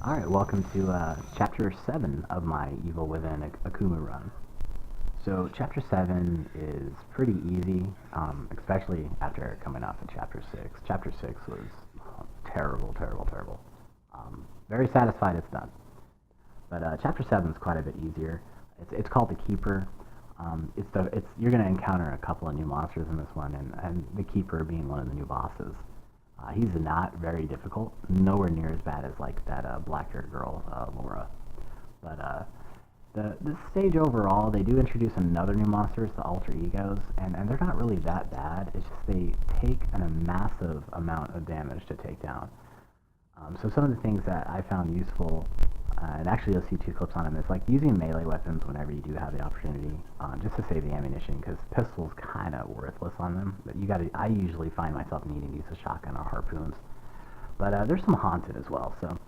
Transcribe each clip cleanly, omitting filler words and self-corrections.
Alright, welcome to Chapter 7 of my Evil Within Akumu run. So, Chapter 7 is pretty easy, especially after coming off of Chapter 6. Chapter 6 was terrible, terrible, terrible. Very satisfied it's done. But Chapter 7 is quite a bit easier. It's called The Keeper. You're going to encounter a couple of new monsters in this one, and The Keeper being one of the new bosses. He's not very difficult, nowhere near as bad as like that black-haired girl, Laura. But the stage overall, they do introduce another new monster, the alter egos, and they're not really that bad. It's just they take a massive amount of damage to take down. So some of the things that I found useful, and actually you'll see two clips on them, is like using melee weapons whenever you do have the opportunity, just to save the ammunition, because pistols kind of worthless on them. But I usually find myself needing to use a shotgun or harpoons. But there's some haunted as well. So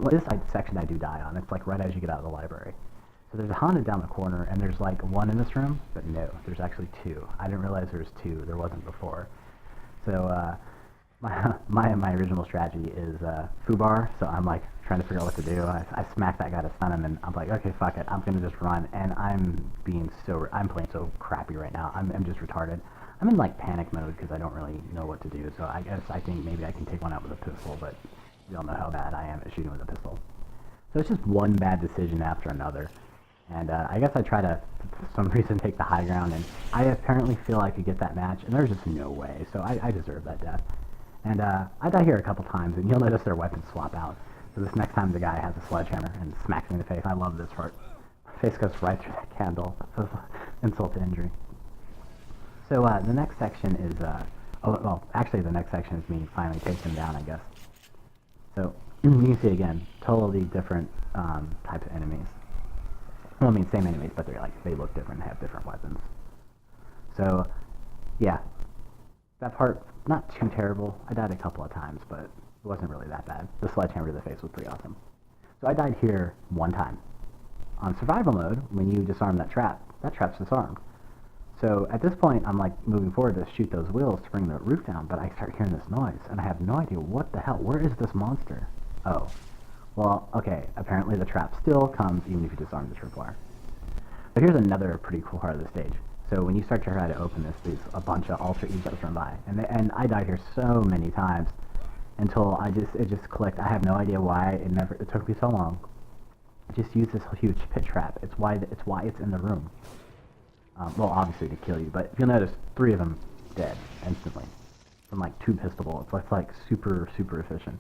this section I do die on. It's like right as you get out of the library. So there's a haunted down the corner, and there's like one in this room, but no, there's actually two. I didn't realize there was two. There wasn't before. So my original strategy is foobar, so I'm like trying to figure out what to do. I smack that guy to stun him, and I'm like, okay, fuck it, I'm gonna just run. And I'm playing so crappy right now. I'm just retarded. I'm in like panic mode because I don't really know what to do. So I think maybe I can take one out with a pistol, but you don't know how bad I am at shooting with a pistol. So it's just one bad decision after another. And I guess I try to, for some reason, take the high ground, and I apparently feel I could get that match, and there's just no way. So I deserve that death. And I die here a couple times, and you'll notice their weapons swap out. So this next time the guy has a sledgehammer and smacks me in the face. I love this part. My face goes right through that candle. Insult to injury. So the next section is, actually the next section is me finally taking him down, I guess. So you can see again, totally different types of enemies. Well, I mean, same enemies, but they look different and have different weapons. So, yeah. That part, not too terrible. I died a couple of times, but it wasn't really that bad. The sledgehammer to the face was pretty awesome. So I died here one time. On survival mode, when you disarm that trap's disarmed. So at this point, I'm like moving forward to shoot those wheels to bring the roof down, but I start hearing this noise, and I have no idea what the hell. Where is this monster? Oh. Well, okay, apparently the trap still comes even if you disarm the tripwire. But here's another pretty cool part of the stage. So when you start to try to open this, there's a bunch of alter egos run by. And I died here so many times until it just clicked. I have no idea why it took me so long. Just use this huge pit trap. It's why it's in the room. Well, obviously to kill you, but if you'll notice, 3 of them dead instantly from like 2 pistol bullets. That's like super, super efficient.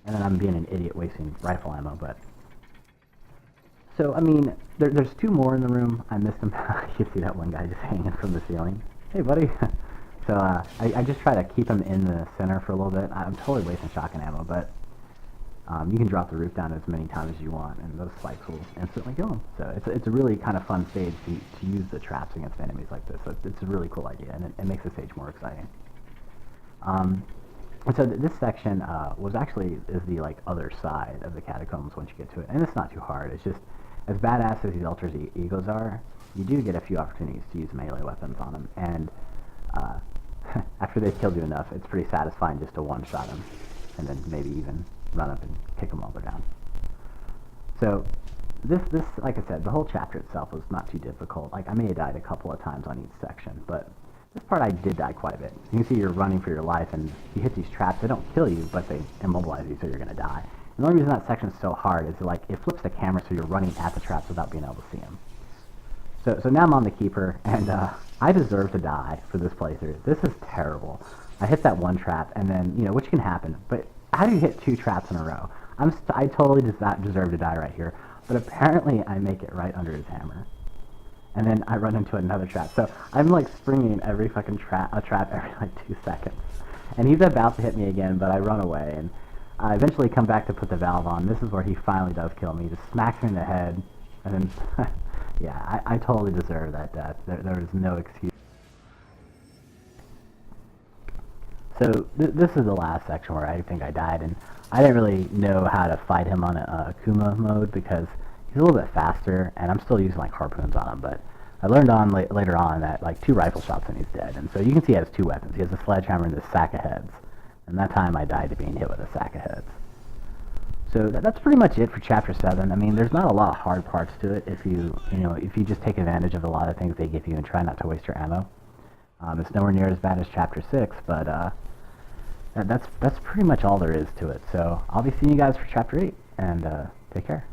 And then I'm being an idiot wasting rifle ammo, but... So, I mean, there's 2 more in the room. I missed them. You see that one guy just hanging from the ceiling. Hey, buddy. So, I just try to keep him in the center for a little bit. I'm totally wasting shotgun ammo, but you can drop the roof down as many times as you want, and those spikes will instantly kill him. So, it's a really kind of fun stage to use the traps against enemies like this. So it's a really cool idea, and it makes the stage more exciting. And so this section is the like other side of the catacombs once you get to it, and it's not too hard. It's just as badass as these alter egos are, you do get a few opportunities to use melee weapons on them, and after they've killed you enough, it's pretty satisfying just to one-shot them, and then maybe even run up and kick them while they're down. So this, like I said, the whole chapter itself was not too difficult. Like I may have died a couple of times on each section, but this part I did die quite a bit. You can see you're running for your life, and you hit these traps. They don't kill you, but they immobilize you, so you're going to die. And the only reason that section is so hard is it flips the camera so you're running at the traps without being able to see them. So now I'm on the Keeper, and I deserve to die for this playthrough. This is terrible. I hit that one trap, and then, which can happen, but how do you hit 2 traps in a row? I totally does not deserve to die right here, but apparently I make it right under his hammer. And then I run into another trap. So I'm like springing every fucking trap every like 2 seconds. And he's about to hit me again, but I run away, and I eventually come back to put the valve on. This is where he finally does kill me. He just smacks me in the head, and then, yeah, I totally deserve that death. There is no excuse. So this is the last section where I think I died, and I didn't really know how to fight him on a Akumu mode because he's a little bit faster, and I'm still using like harpoons on him, but I learned later on that like 2 rifle shots and he's dead. And so you can see he has 2 weapons. He has a sledgehammer and this sack of heads. And that time I died to being hit with a sack of heads. So that's pretty much it for chapter 7. I mean, there's not a lot of hard parts to it if you just take advantage of a lot of things they give you and try not to waste your ammo. It's nowhere near as bad as chapter 6, but that's pretty much all there is to it. So I'll be seeing you guys for chapter 8, and take care.